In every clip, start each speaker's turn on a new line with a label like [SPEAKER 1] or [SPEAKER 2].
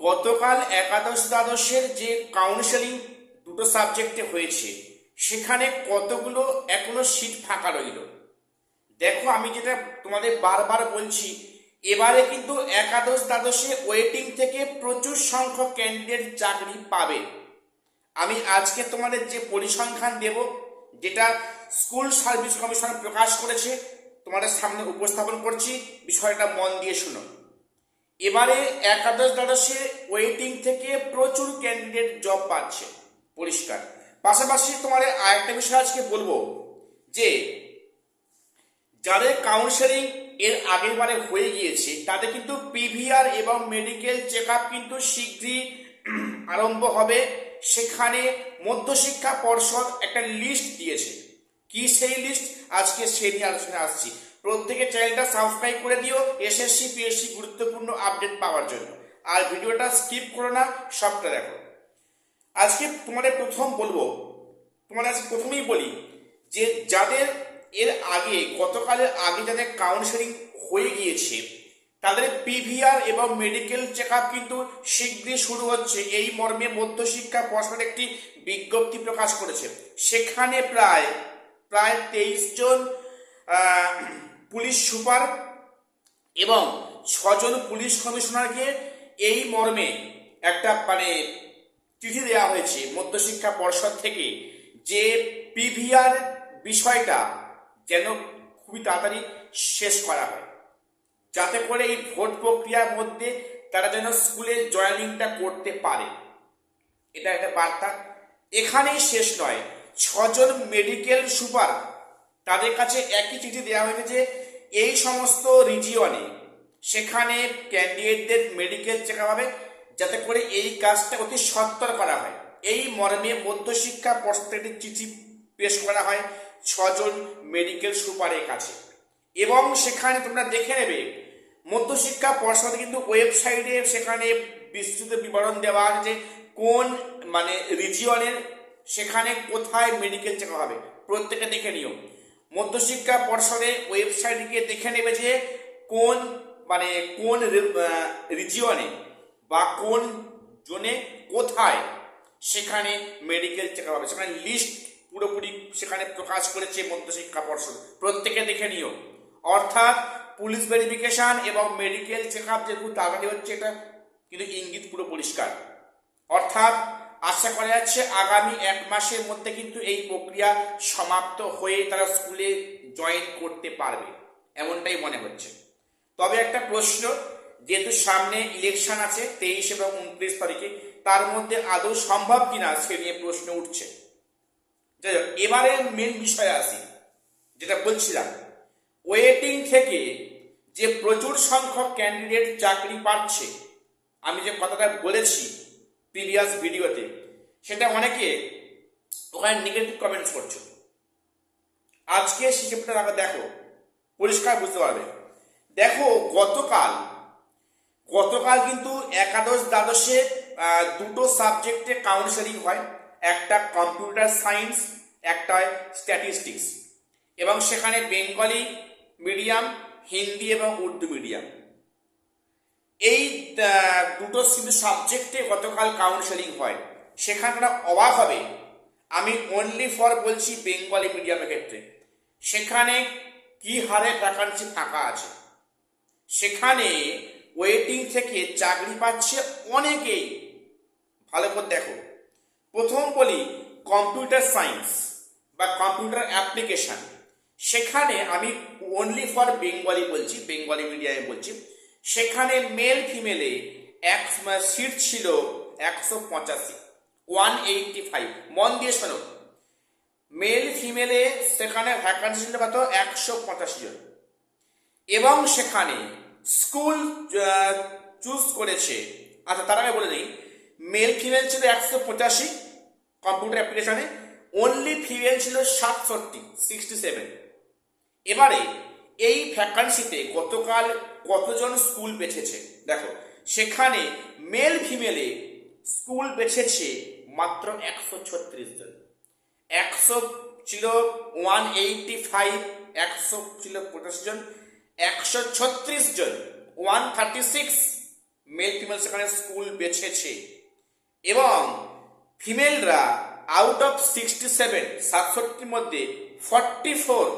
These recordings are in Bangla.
[SPEAKER 1] গতকাল একাদশ দ্বাদশের যে কাউন্সেলিং দুটো সাবজেক্টে হয়েছে সেখানে কতগুলো এখনো সিট ফাঁকা রইল। দেখো, আমি যেটা তোমাদের বারবার বলছি, এবারে কিন্তু একাদশ দ্বাদশে ওয়েটিং থেকে প্রচুর সংখ্যক ক্যান্ডিডেট চাকরি পাবে। আমি আজকে তোমাদের যে পরিসংখ্যান দেব, যেটা স্কুল সার্ভিস কমিশন প্রকাশ করেছে, তোমাদের সামনে উপস্থাপন করছি, বিষয়টা মন দিয়ে শুনো। এবারে একাদশ দ্বাদশে ওয়েটিং থেকে প্রচুর ক্যান্ডিডেট জব পাচ্ছে, পরিষ্কার। পাশাপাশি তোমাদের আরেকটা বিষয় আজকে বলবো যে যাদের কাউন্সেলিং এর আগের বারে হয়ে গিয়েছে তাদের কিন্তু পিভিআর এবং মেডিকেল চেক আপ কিন্তু শীঘ্রই আরম্ভ হবে। সেখানে মধ্যশিক্ষা পর্ষদ একটা লিস্ট দিয়েছে। কি সেই লিস্ট, আজকে সে নিয়ে আলোচনা আসছি। প্রত্যেকে চ্যানেলটা সাবস্ক্রাইব করে দিও এসএসসি পিএসসি গুরুত্বপূর্ণ আপডেট পাওয়ার জন্য। আর ভিডিওটা স্কিপ করো না, সবটা দেখো। আজকে তোমাদের প্রথমেই বলি যে যাদের এর আগে গতকালের আগে যাদের কাউন্সেলিং হয়ে গিয়েছে তাদের পিভিআর এবং মেডিকেল চেক আপ কিন্তু শীঘ্রই শুরু হচ্ছে, এই মর্মে মধ্যশিক্ষা পর্ষদ একটি বিজ্ঞপ্তি প্রকাশ করেছে। সেখানে প্রায় 23 জন পুলিশ সুপার এবং 6 জন পুলিশ কমিশনারকে এই মর্মে একটা চিঠি দেওয়া হয়েছে মধ্যশিক্ষা পর্ষদ থেকে, যে পিভিআর বিষয়টা যেন খুবই তাড়াতাড়ি শেষ করা হয়, যাতে করে এই ভোট প্রক্রিয়ার মধ্যে তারা যেন স্কুলে জয়েনিংটা করতে পারে। এটা একটা বার্তা। এখানেই শেষ নয়, 6 জন মেডিকেল সুপার তাদের কাছে একই চিঠি দেওয়া হয়েছে যে এই সমস্ত রিজিয়নে সেখানে ক্যান্ডিডেটদের মেডিকেল চেক আপ হবে, যাতে করে এই কাজটা অতি সত্বর করা হয়। এই মর্মে মধ্যশিক্ষা পর্ষদের একটি চিঠি পেশ করা হয় 6 জন মেডিকেল সুপারের কাছে। এবং সেখানে তোমরা দেখে নেবে, মধ্যশিক্ষা পর্ষদ কিন্তু ওয়েবসাইটে সেখানে বিস্তৃত বিবরণ দেওয়া আছে যে কোন রিজিয়নের সেখানে কোথায় মেডিকেল চেক হবে, প্রত্যেকে দেখে নিও। মধ্যশিক্ষা পর্ষদের ওয়েবসাইটে গিয়ে দেখে নেবে যে কোন রিজিয়নে বা কোন জোনে কোথায় সেখানে মেডিকেল চেক আপ হবে। সেখানে লিস্ট পুরোপুরি সেখানে প্রকাশ করেছে মধ্যশিক্ষা পর্ষদ, প্রত্যেকে দেখে নিও। অর্থাৎ পুলিশ ভেরিফিকেশন এবং মেডিকেল চেক আপ যে খুব তাড়াতাড়ি হচ্ছে, এটা কিন্তু ইঙ্গিত পুরো পরিষ্কার। অর্থাৎ আশা করা যাচ্ছে আগামী 1 মাসের মধ্যে কিন্তু এই প্রক্রিয়া সমাপ্ত হয়ে তারা স্কুলে জয়েন করতে পারবে, এমনটাই মনে হচ্ছে। তবে একটা প্রশ্ন, যেহেতু সামনে ইলেকশন আছে 23 এবং 29 তারিখে, তার মধ্যে আদৌ সম্ভব কিনা সে নিয়ে প্রশ্ন উঠছে। যাই হোক, এবারে মেন বিষয়ে আসি, যেটা বলছিলাম, ওয়েটিং থেকে যে প্রচুর সংখ্যক ক্যান্ডিডেট চাকরি পাচ্ছে, আমি যে কথাটা বলেছি প্রিভিয়াস ভিডিওতে, সেটা অনেকে ওখানে নেগেটিভ কমেন্টস করছে। আজকে হিসেবটা আগে দেখো, পরিষ্কার বুঝতে পারবে। দেখো, গতকাল কিন্তু একাদশ দ্বাদশে দুটো সাবজেক্টে কাউন্সেলিং হয়, একটা কম্পিউটার সায়েন্স, একটা স্ট্যাটিস্টিক্স, এবং সেখানে বেঙ্গলি মিডিয়াম, হিন্দি এবং উর্দু মিডিয়াম, এই দুটো সাবজেক্টে গতকাল কাউন্সেলিং হয়। সেখানে অবাক হবে, আমি অনলি ফর বলছি বেঙ্গলি মিডিয়ামের ক্ষেত্রে, সেখানে কি হারে ভ্যাকান্সি ফাঁকা আছে। সেখানে ওয়েটিং থেকে চাকরি পাচ্ছে অনেকেই। ভালো করে দেখো, প্রথম বলি কম্পিউটার সায়েন্স বা কম্পিউটার অ্যাপ্লিকেশন, সেখানে আমি অনলি ফর বেঙ্গলি বলছি, বেঙ্গলি মিডিয়ামে বলছি। সেখানে মেল ফিমেলে সিট ছিল 185, 185। মন দিয়ে শোনো, মেল ফিমেলে সেখানে ভ্যাকান্সি ছিল কত, 185 জন। এবং সেখানে স্কুল চুজ করেছে, আচ্ছা তার আগে বলে দিই, মেল ফিমেল ছিল 185 কম্পিউটার অ্যাপ্লিকেশনে, অনলি ফিমেল ছিল 67। এবারে এই ভ্যাকান্সিতে গতকাল কতজন স্কুল বেছেছে দেখো, সেখানে মেল ফিমেলে স্কুল বেছেছে মাত্র 136 জন। 100 ছিল 185, 100 ছিল 85 জন, 136 জন 136 মেল ফিমেল সেখানে স্কুল বেছেছে এবং ফিমেলরা আউট অফ 67 মধ্যে 44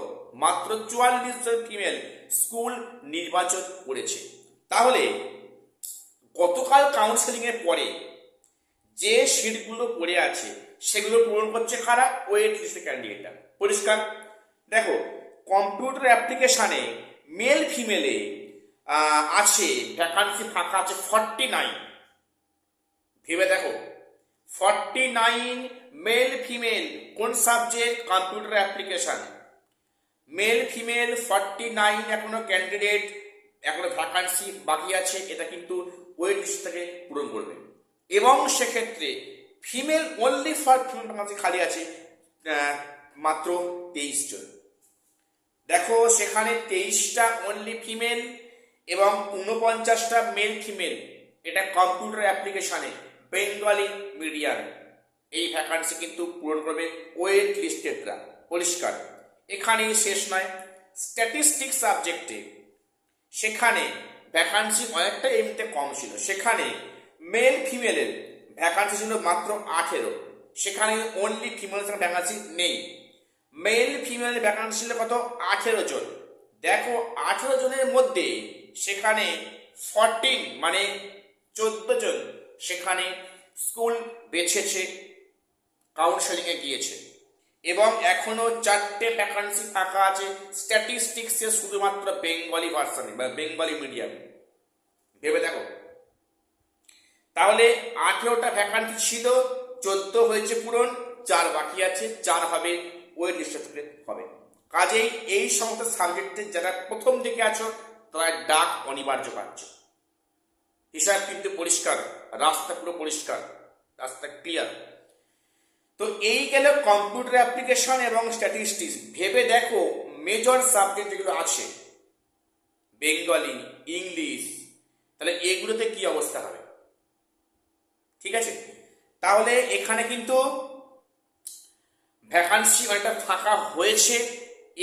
[SPEAKER 1] মাত্র 44 জন ফিমেল স্কুল নির্বাচন করেছে। তাহলে গতকাল কাউন্সেলিং এর পরে যে সিটগুলো পড়ে আছে সেগুলো পূরণ করছে কারা? ওয়েট লিস্ট ক্যান্ডিডেটরা। পরিষ্কার দেখো, কম্পিউটার অ্যাপ্লিকেশানে মেল ফিমেলে আছে ভ্যাকান্সি ফাঁকা আছে 49। ভেবে দেখো, 49 মেল ফিমেল কোন subject? Computer application. Male female 49 এখনো ক্যান্ডিডেট, এখনো ভ্যাকান্সি বাকি আছে। এটা কিন্তু ওয়েট লিস্ট থেকে পূরণ করবে এবং সেক্ষেত্রে female only for female vacancy খালি আছে মাত্র 23 জন। দেখো সেখানে 23টা অনলি ফিমেল এবং 49টা মেল ফিমেল। এটা কম্পিউটার অ্যাপ্লিকেশনে বেঙ্গলি মিডিয়াম। এই ভ্যাকান্সি কিন্তু পূরণ করবে ওয়েট লিস্টেডরা। পরিষ্কার, এখানেই শেষ নয়। স্ট্যাটিস্টিক্স সাবজেক্টে সেখানে ভ্যাকান্সি অনেকটা এমনিতে কম ছিল, সেখানে মেল ফিমেলের ভ্যাকান্সি ছিল মাত্র 18। সেখানে অনলি ফিমেল ভ্যাকান্সি নেই। মেল ফিমেল ভ্যাকান্সি ছিল কত? 18 জন। দেখো 18 জনের মধ্যে সেখানে 14 মানে 14 জন সেখানে স্কুল বেছেছে, কাউন্সেলিং এ গিয়েছে এবং এখনো 4টে ভ্যাকান্সি ফাঁকা আছে স্ট্যাটিস্টিক্সে, শুধুমাত্র বেঙ্গলি ভার্সনে বা বেঙ্গলি মিডিয়ামে। ভেবে দেখো, তাহলে 18টা ভ্যাকান্সি ছিল, 14 হয়েছে পূরণ, 4 বাকি আছে, 4 হবে ওয়েট লিস্ট থেকে হবে। কাজেই এই সমস্ত সাবজেক্টে যারা প্রথম দিকে আছো তারা ডাক অনিবার্য পাচ্ছ। হিসাব কিন্তু পরিষ্কার, রাস্তা পুরো পরিষ্কার, রাস্তা ক্লিয়ার। তো এই গেল কম্পিউটার অ্যাপ্লিকেশন এবং স্ট্যাটিস্টিক্স। ভেবে দেখো মেজর সাবজেক্ট যেগুলো আছে বেঙ্গলি, ইংলিশ, তাহলে এগুলোতে কি অবস্থা হবে? ঠিক আছে, তাহলে এখানে কিন্তু ভ্যাকান্সি অনেকটা ফাঁকা হয়েছে।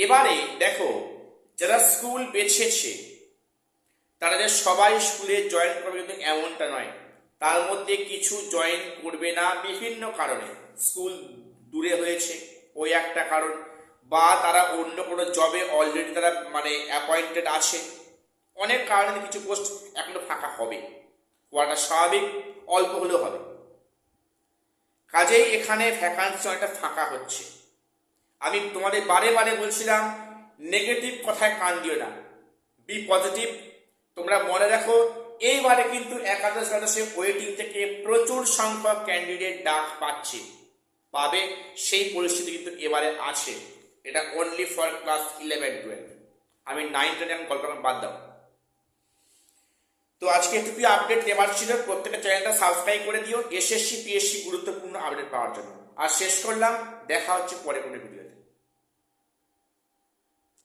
[SPEAKER 1] এবারে দেখো, যারা স্কুল বেছেছে তারা যে সবাই স্কুলে জয়েন করবে কিন্তু এমনটা নয়। তার মধ্যে কিছু জয়েন করবে না বিভিন্ন কারণে। স্কুল দূরে হয়েছে ওই একটা কারণ, বা তারা অন্য কোনো জবে অলরেডি তারা মানে অ্যাপয়েন্টেড আছে। অনেক কারণে কিছু পোস্ট এখনো ফাঁকা হবে, হওয়াটা স্বাভাবিক, অল্প হলেও হবে। কাজেই এখানে ভ্যাকান্সি অনেকটা ফাঁকা হচ্ছে। আমি তোমাদের বারে বারে বলছিলাম নেগেটিভ কথায় কান দিও না, বি পজিটিভ। তোমরা মনে রাখো এইবারে কিন্তু একাদশ দ্বাদশে ওয়েটিং থেকে প্রচুর সংখ্যক ক্যান্ডিডেট ডাক পাবে, সেই পরিস্থিতি কিন্তু এবারে আছে। এটা অনলি ফর ক্লাস 11-12। আমি 9-10 কল্পনা বাদ দাও। তো আজকে এটুকুই আপডেট নেবার ছিল। প্রত্যেকটা চ্যানেলটা সাবস্ক্রাইব করে দিও এসএসসি পিএসসি গুরুত্বপূর্ণ আপডেট পাওয়ার জন্য। আর শেষ করলাম, দেখা হচ্ছে পরে কোনো ভিডিও।